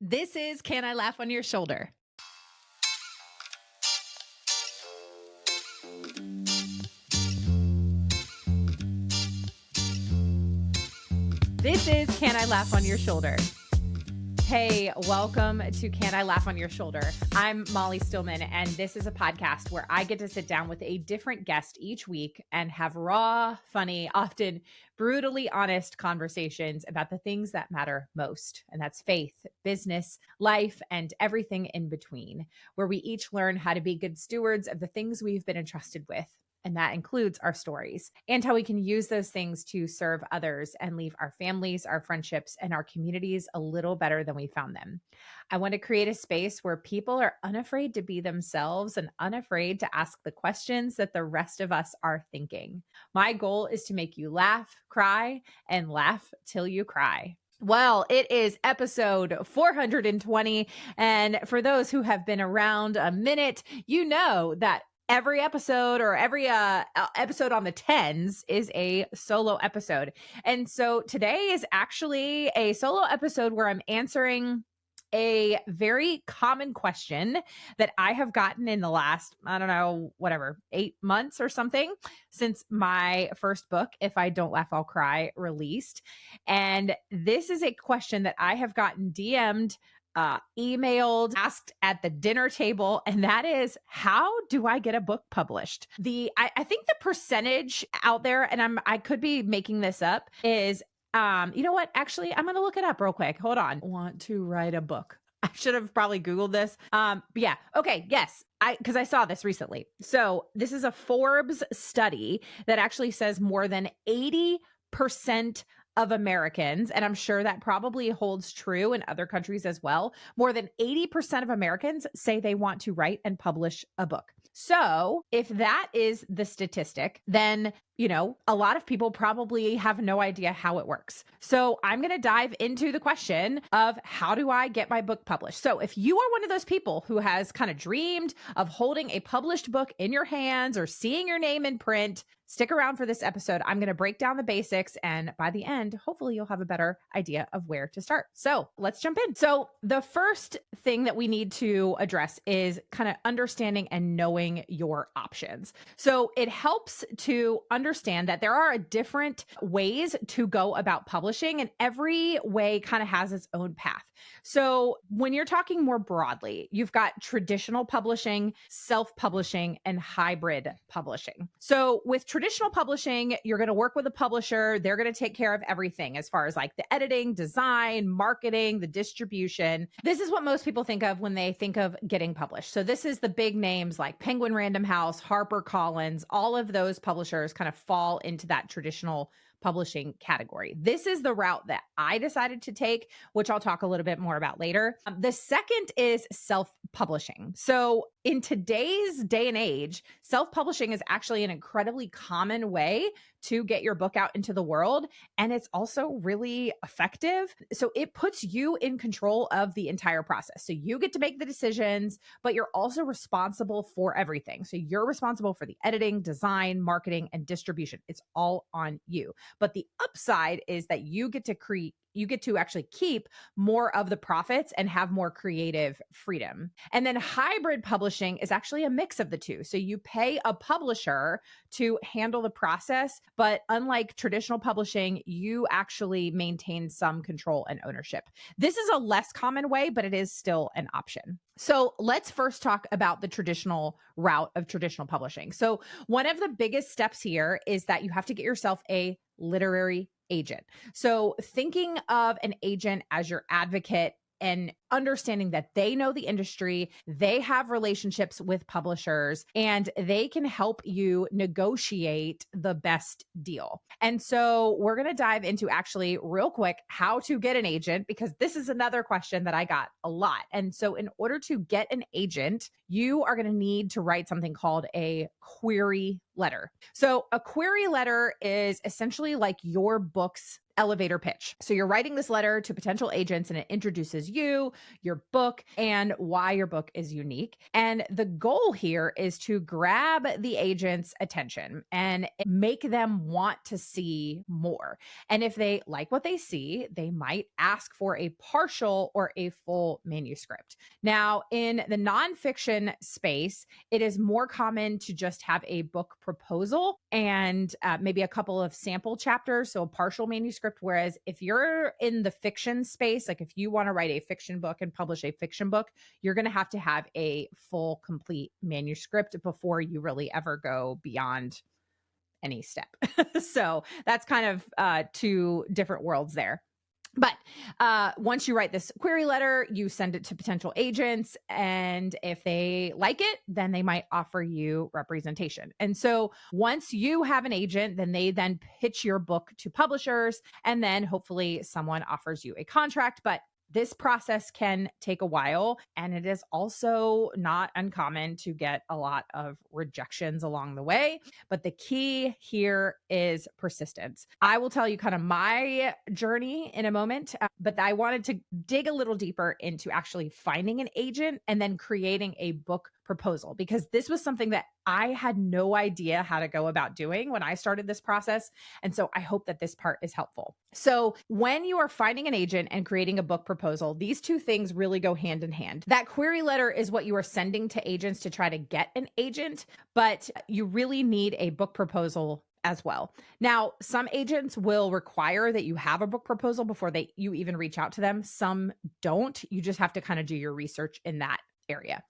This is Can I Laugh on Your Shoulder? This is Can I Laugh on Your Shoulder? Hey, welcome to Can I Laugh on Your Shoulder? I'm Molly Stillman, and this is a podcast where I get to sit down with a different guest each week and have raw, funny, often brutally honest conversations about the things that matter most. And that's faith, business, life, and everything in between, where we each learn how to be good stewards of the things we've been entrusted with. And that includes our stories and how we can use those things to serve others and leave our families, our friendships, and our communities a little better than we found them. I want to create a space where people are unafraid to be themselves and unafraid to ask the questions that the rest of us are thinking. My goal is to make you laugh, cry, and laugh till you cry. Well, it is episode 420. And for those who have been around a minute, you know that every episode or every episode on the tens is a solo episode. And so today is actually a solo episode where I'm answering a very common question that I have gotten in the last, 8 months or something since my first book, If I Don't Laugh, I'll Cry, released. And this is a question that I have gotten DM'd, emailed, asked at the dinner table, and that is, how do I get a book published? I think the percentage out there, and I could be making this up, is you know what? Actually, I'm going to look it up real quick. Hold on. Want to write a book. I should have probably Googled this. But yeah. Okay. Yes. Because I saw this recently. So this is a Forbes study that actually says more than 80% of Americans, and I'm sure that probably holds true in other countries as well, more than 80% of Americans say they want to write and publish a book. So if that is the statistic, then a lot of people probably have no idea how it works. So I'm going to dive into the question of, how do I get my book published? So if you are one of those people who has kind of dreamed of holding a published book in your hands or seeing your name in print, stick around for this episode. I'm going to break down the basics, and by the end, hopefully you'll have a better idea of where to start. So let's jump in. So the first thing that we need to address is kind of understanding and knowing your options. So it helps to understand that there are different ways to go about publishing, and every way kind of has its own path. So when you're talking more broadly, you've got traditional publishing, self-publishing, and hybrid publishing. So with traditional publishing, you're going to work with a publisher. They're going to take care of everything as far as like the editing, design, marketing, the distribution. This is what most people think of when they think of getting published. So this is the big names like Penguin Random House, HarperCollins, all of those publishers kind of fall into that traditional publishing category. This is the route that I decided to take, which I'll talk a little bit more about later. The second is self-publishing. So in today's day and age, self-publishing is actually an incredibly common way to get your book out into the world. And it's also really effective. So it puts you in control of the entire process. So you get to make the decisions, but you're also responsible for everything. So you're responsible for the editing, design, marketing, and distribution. It's all on you. But the upside is that you get to actually keep more of the profits and have more creative freedom. And then hybrid publishing is actually a mix of the two. So you pay a publisher to handle the process, but unlike traditional publishing, you actually maintain some control and ownership. This is a less common way, but it is still an option. So let's first talk about the traditional route of traditional publishing. So one of the biggest steps here is that you have to get yourself a literary agent. So thinking of an agent as your advocate and understanding that they know the industry, they have relationships with publishers, and they can help you negotiate the best deal. And so we're going to dive into actually real quick how to get an agent, because this is another question that I got a lot. And so in order to get an agent, you are going to need to write something called a query letter. So a query letter is essentially like your book's elevator pitch. So you're writing this letter to potential agents and it introduces you, your book, and why your book is unique. And the goal here is to grab the agent's attention and make them want to see more. And if they like what they see, they might ask for a partial or a full manuscript. Now, in the nonfiction space, it is more common to just have a book proposal and maybe a couple of sample chapters, so a partial manuscript. Whereas if you're in the fiction space, like if you want to write a fiction book and publish a fiction book, you're going to have a full, complete manuscript before you really ever go beyond any step. So that's kind of two different worlds there. But once you write this query letter, you send it to potential agents. And if they like it, then they might offer you representation. And so once you have an agent, then they then pitch your book to publishers. And then hopefully someone offers you a contract. But this process can take a while, and it is also not uncommon to get a lot of rejections along the way. But the key here is persistence. I will tell you kind of my journey in a moment, but I wanted to dig a little deeper into actually finding an agent and then creating a book proposal, because this was something that I had no idea how to go about doing when I started this process. And so I hope that this part is helpful. So when you are finding an agent and creating a book proposal, these two things really go hand in hand. That query letter is what you are sending to agents to try to get an agent, but you really need a book proposal as well. Now, some agents will require that you have a book proposal before you even reach out to them. Some don't. You just have to kind of do your research in that area.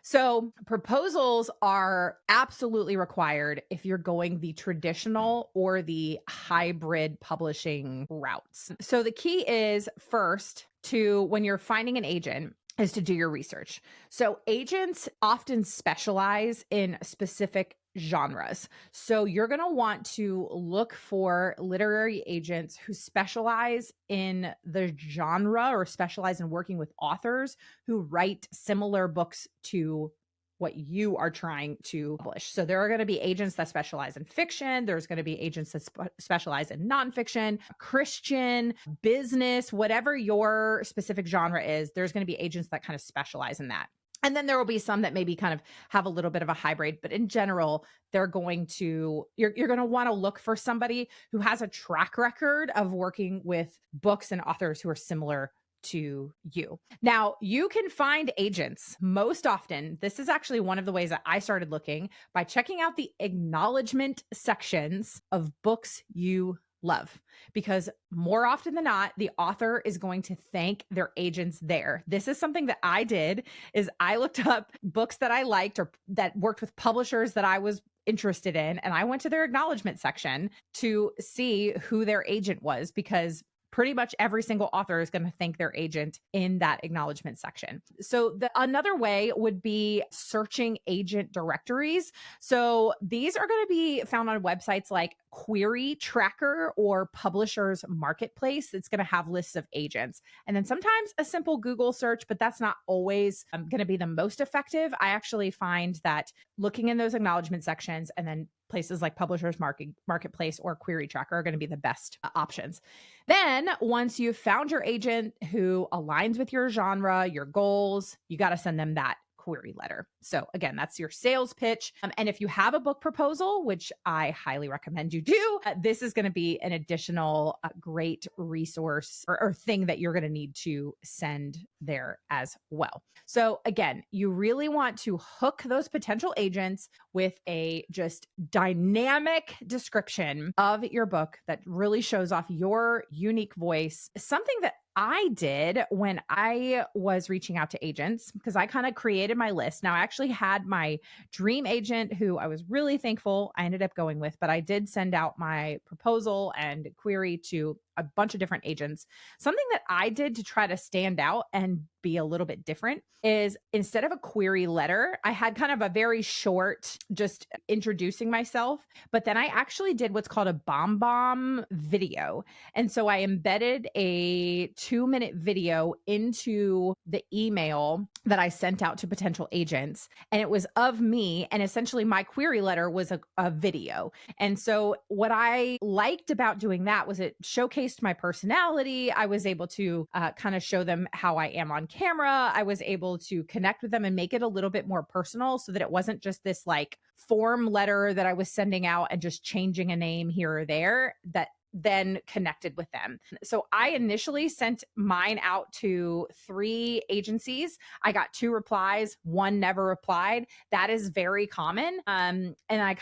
So proposals are absolutely required if you're going the traditional or the hybrid publishing routes. So the key is first when you're finding an agent, is to do your research. So agents often specialize in specific genres. So you're going to want to look for literary agents who specialize in the genre or specialize in working with authors who write similar books to what you are trying to publish. So there are going to be agents that specialize in fiction. There's going to be agents that specialize in nonfiction, Christian, business, whatever your specific genre is, there's going to be agents that kind of specialize in that. And then there will be some that maybe kind of have a little bit of a hybrid, but in general, you're going to want to look for somebody who has a track record of working with books and authors who are similar to you. Now, you can find agents most often. This is actually one of the ways that I started looking, by checking out the acknowledgement sections of books you love, because more often than not, the author is going to thank their agents there. This is something that I did, is I looked up books that I liked or that worked with publishers that I was interested in, and I went to their acknowledgement section to see who their agent was, because pretty much every single author is going to thank their agent in that acknowledgement section. So another way would be searching agent directories. So these are going to be found on websites like Query Tracker or Publishers Marketplace. It's going to have lists of agents. And then sometimes a simple Google search, but that's not always going to be the most effective. I actually find that looking in those acknowledgement sections and then places like Publishers Marketplace or Query Tracker are going to be the best options. Then once you've found your agent who aligns with your genre, your goals, you got to send them that query letter. So again, that's your sales pitch. And if you have a book proposal, which I highly recommend you do, this is going to be an additional great resource or thing that you're going to need to send there as well. So again, you really want to hook those potential agents with a just dynamic description of your book that really shows off your unique voice. Something that I did when I was reaching out to agents, because I kind of created my list. Now, I actually had my dream agent who I was really thankful I ended up going with, but I did send out my proposal and query to a bunch of different agents. Something that I did to try to stand out and be a little bit different is, instead of a query letter, I had kind of a very short, just introducing myself, but then I actually did what's called a bomb video. And so I embedded a 2-minute video into the email that I sent out to potential agents. And it was of me. And essentially my query letter was a video. And so what I liked about doing that was it showcased showcased my personality. I was able to kind of show them how I am on camera. I was able to connect with them and make it a little bit more personal so that it wasn't just this like form letter that I was sending out and just changing a name here or there that then connected with them. So I initially sent mine out to 3 agencies. I got 2 replies, 1 never replied. That is very common. And I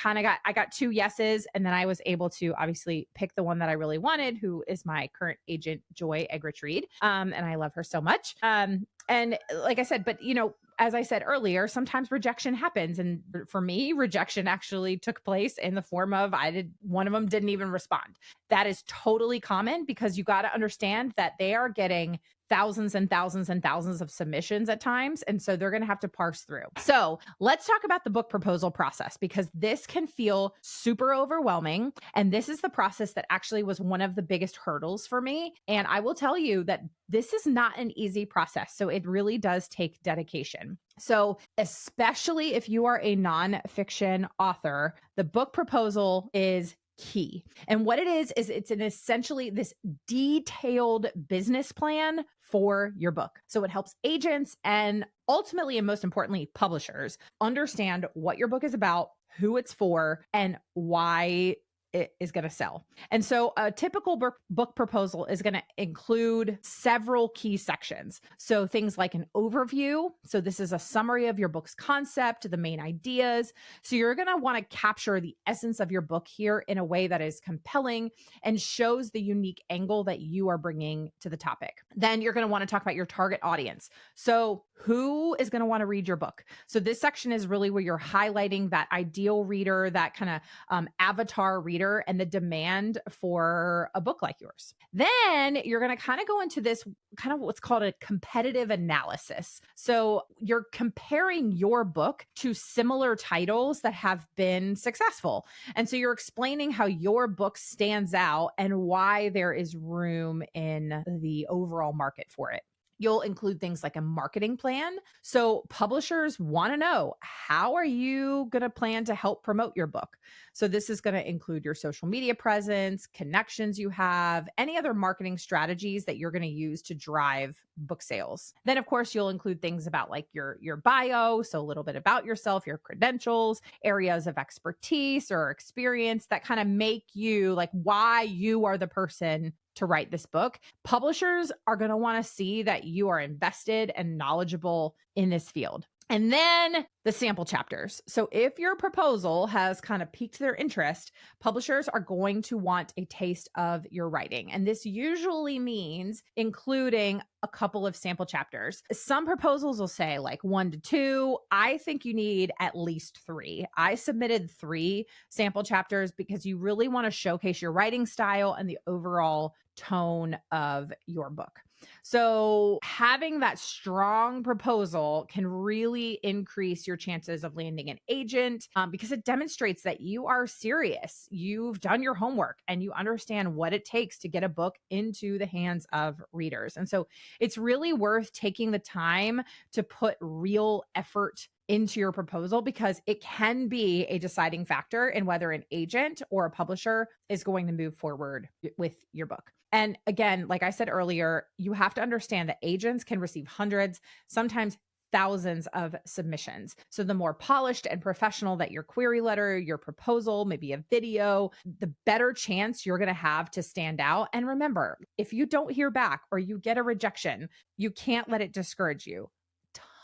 got 2 yeses, and then I was able to obviously pick the one that I really wanted, who is my current agent, Joy Eggerichs-Reed. And I love her so much. And like I said, but as I said earlier, sometimes rejection happens. And for me, rejection actually took place in the form of one of them didn't even respond. That is totally common because you got to understand that they are getting thousands and thousands and thousands of submissions at times. And so they're going to have to parse through. So let's talk about the book proposal process, because this can feel super overwhelming. And this is the process that actually was one of the biggest hurdles for me. And I will tell you that this is not an easy process. So it really does take dedication. So especially if you are a nonfiction author, the book proposal is key. And what it is it's essentially this detailed business plan for your book. So it helps agents and ultimately, and most importantly, publishers understand what your book is about, who it's for, and why it is going to sell. And so a typical book proposal is going to include several key sections. So things like an overview. So this is a summary of your book's concept, the main ideas. So you're going to want to capture the essence of your book here in a way that is compelling and shows the unique angle that you are bringing to the topic. Then you're going to want to talk about your target audience. So who is going to want to read your book? So this section is really where you're highlighting that ideal reader, that kind of avatar reader, and the demand for a book like yours. Then you're going to kind of go into this kind of what's called a competitive analysis. So you're comparing your book to similar titles that have been successful. And so you're explaining how your book stands out and why there is room in the overall market for it. You'll include things like a marketing plan. So publishers want to know, how are you going to plan to help promote your book? So this is going to include your social media presence, connections you have, any other marketing strategies that you're going to use to drive book sales. Then, of course, you'll include things about like your bio, so a little bit about yourself, your credentials, areas of expertise or experience that kind of make you like why you are the person to write this book. Publishers are going to want to see that you are invested and knowledgeable in this field. And then the sample chapters. So if your proposal has kind of piqued their interest, publishers are going to want a taste of your writing. And this usually means including a couple of sample chapters. Some proposals will say like 1 to 2. I think you need at least 3. I submitted 3 sample chapters because you really want to showcase your writing style and the overall tone of your book. So having that strong proposal can really increase your chances of landing an agent because it demonstrates that you are serious. You've done your homework and you understand what it takes to get a book into the hands of readers. And so it's really worth taking the time to put real effort into your proposal because it can be a deciding factor in whether an agent or a publisher is going to move forward with your book. And again, like I said earlier, you have to understand that agents can receive hundreds, sometimes thousands of submissions. So the more polished and professional that your query letter, your proposal, maybe a video, the better chance you're going to have to stand out. And remember, if you don't hear back or you get a rejection, you can't let it discourage you.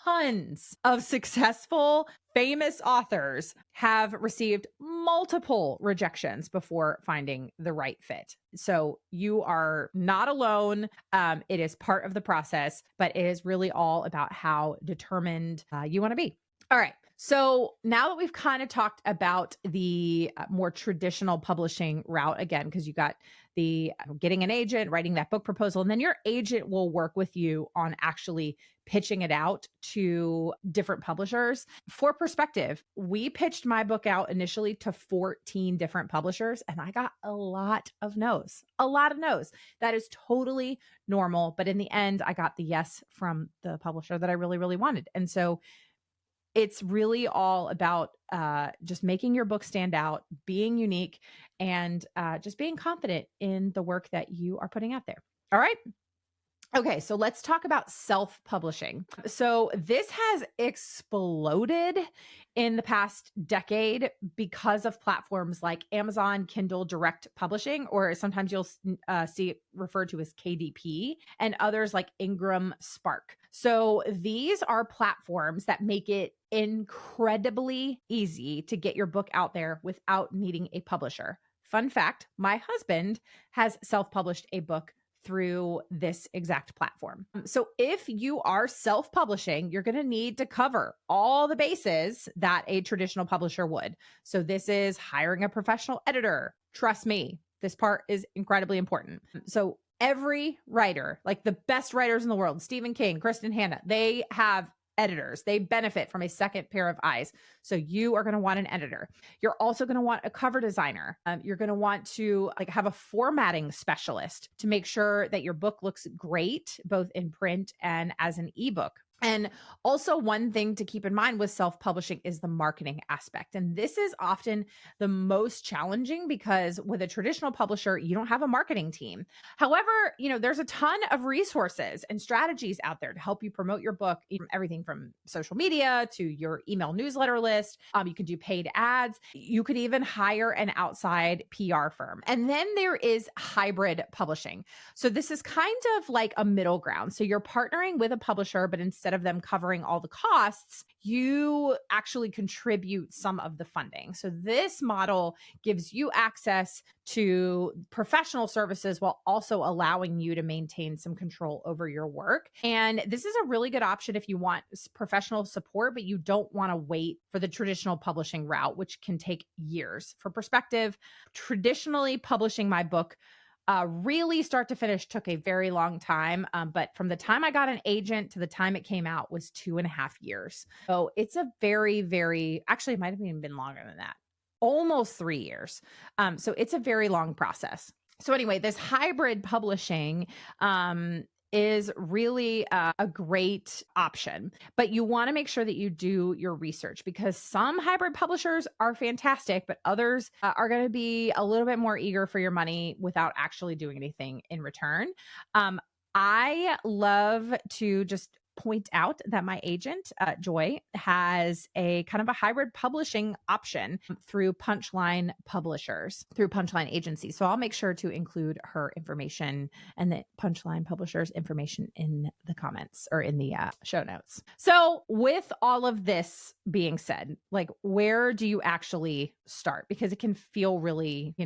Tons of successful, famous authors have received multiple rejections before finding the right fit. So you are not alone. It is part of the process, but it is really all about how determined you want to be. All right. So now that we've kind of talked about the more traditional publishing route, again, because you got the getting an agent, writing that book proposal, and then your agent will work with you on actually pitching it out to different publishers. For perspective, we pitched my book out initially to 14 different publishers, and I got a lot of no's. That is totally normal. But in the end, I got the yes from the publisher that I really, really wanted. And so It's really all about just making your book stand out, being unique, and just being confident in the work that you are putting out there. All right. Okay, so let's talk about self-publishing. So this has exploded in the past decade because of platforms like Amazon Kindle Direct Publishing, or sometimes you'll see it referred to as KDP, and others like Ingram Spark. So these are platforms that make it incredibly easy to get your book out there without needing a publisher. Fun fact, my husband has self-published a book through this exact platform. So if you are self-publishing, you're going to need to cover all the bases that a traditional publisher would. So this is hiring a professional editor. Trust me, this part is incredibly important. So every writer, like the best writers in the world, Stephen King, Kristen Hanna, they have editors. They benefit from a second pair of eyes. So you are going to want an editor. You're also going to want a cover designer. You're going to want to have a formatting specialist to make sure that your book looks great, both in print and as an ebook. And also one thing to keep in mind with self-publishing is the marketing aspect. And this is often the most challenging because with a traditional publisher, you don't have a marketing team. However, there's a ton of resources and strategies out there to help you promote your book, everything from social media to your email newsletter list. You can do paid ads. You could even hire an outside PR firm. And then there is hybrid publishing. So this is kind of like a middle ground. So you're partnering with a publisher, but instead of them covering all the costs, you actually contribute some of the funding. So this model gives you access to professional services while also allowing you to maintain some control over your work. And this is a really good option if you want professional support, but you don't want to wait for the traditional publishing route, which can take years. For perspective, traditionally publishing my book really start to finish took a very long time. But from the time I got an agent to the time it came out was 2.5 years. So it's a actually, it might have even been longer than that, almost 3 years. So it's a very long process. So anyway, this hybrid publishing is really a great option, but you want to make sure that you do your research because some hybrid publishers are fantastic, but others are going to be a little bit more eager for your money without actually doing anything in return. I love to just point out that my agent, Joy, has a kind of a hybrid publishing option through Punchline Publishers, through Punchline Agency. So I'll make sure to include her information and the Punchline Publishers information in the comments or in the show notes. So with all of this being said, where do you actually start? Because it can feel really,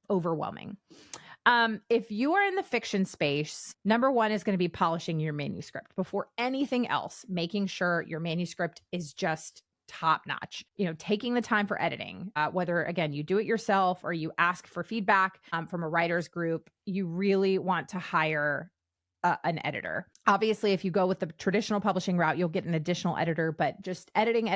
overwhelming. If you are in the fiction space, number one is going to be polishing your manuscript before anything else, making sure your manuscript is just top notch, taking the time for editing, whether again, you do it yourself or you ask for feedback from a writer's group, you really want to hire an editor. Obviously, if you go with the traditional publishing route, you'll get an additional editor, but just editing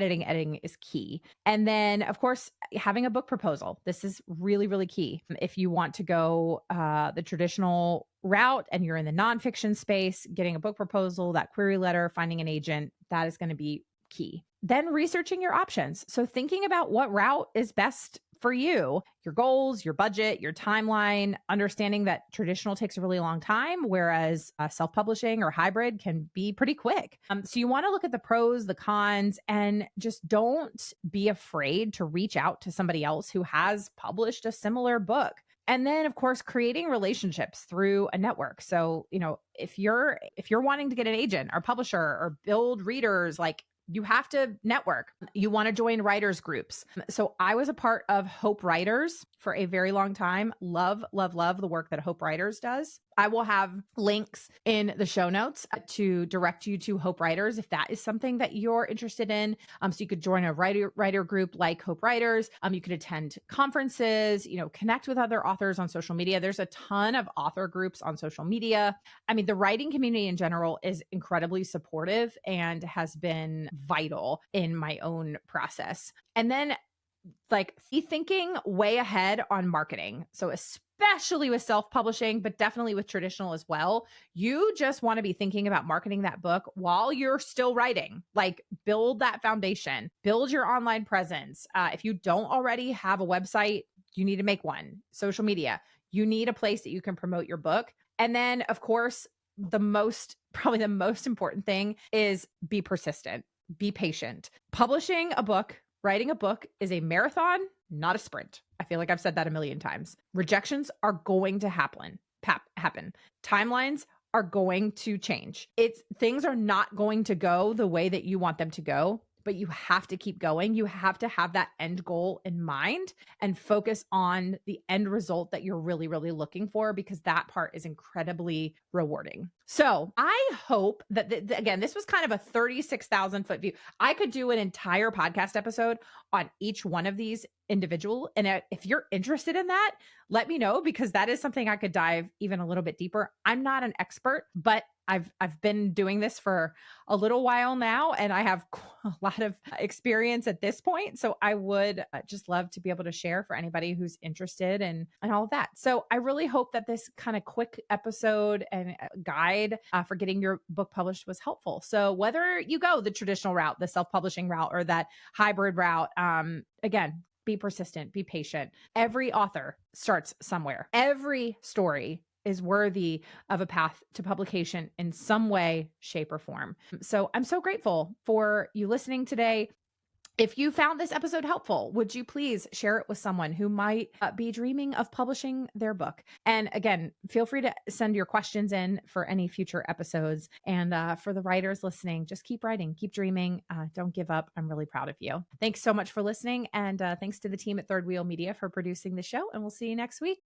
is key. And then, of course, having a book proposal. This is really, really key. If you want to go the traditional route and you're in the nonfiction space, getting a book proposal, that query letter, finding an agent, that is going to be key. Then researching your options. So thinking about what route is best for you, your goals, your budget, your timeline, understanding that traditional takes a really long time, whereas self-publishing or hybrid can be pretty quick. So you want to look at the pros, the cons, and just don't be afraid to reach out to somebody else who has published a similar book. And then, of course, creating relationships through a network. So, if you're wanting to get an agent or publisher or build readers, you have to network. You want to join writers groups. So I was a part of Hope Writers for a very long time. Love, love, love the work that Hope Writers does. I will have links in the show notes to direct you to Hope Writers if that is something that you're interested in. So you could join a writer group like Hope Writers. You could attend conferences, connect with other authors on social media. There's a ton of author groups on social media. I mean, the writing community in general is incredibly supportive and has been vital in my own process. And then like be thinking way ahead on marketing. So especially with self-publishing, but definitely with traditional as well. You just want to be thinking about marketing that book while you're still writing. Like build that foundation, build your online presence. If you don't already have a website, you need to make one. Social media, you need a place that you can promote your book. And then, of course, probably the most important thing is be persistent, be patient. Publishing a book, writing a book is a marathon, not a sprint. I feel like I've said that a million times. Rejections are going to happen. Timelines are going to change. Things are not going to go the way that you want them to go, but you have to keep going. You have to have that end goal in mind and focus on the end result that you're really, really looking for, because that part is incredibly rewarding. So I hope that, again, this was kind of a 36,000 foot view. I could do an entire podcast episode on each one of these individual. And if you're interested in that, let me know, because that is something I could dive even a little bit deeper. I'm not an expert, but I've been doing this for a little while now, and I have a lot of experience at this point. So I would just love to be able to share for anybody who's interested and all of that. So I really hope that this kind of quick episode and guide for getting your book published was helpful. So whether you go the traditional route, the self-publishing route, or that hybrid route, again, be persistent, be patient. Every author starts somewhere. Every story is worthy of a path to publication in some way, shape, or form. So I'm so grateful for you listening today. If you found this episode helpful, would you please share it with someone who might be dreaming of publishing their book? And again, feel free to send your questions in for any future episodes. And for the writers listening, just keep writing, keep dreaming. Don't give up. I'm really proud of you. Thanks so much for listening. And thanks to the team at Third Wheel Media for producing the show. And we'll see you next week.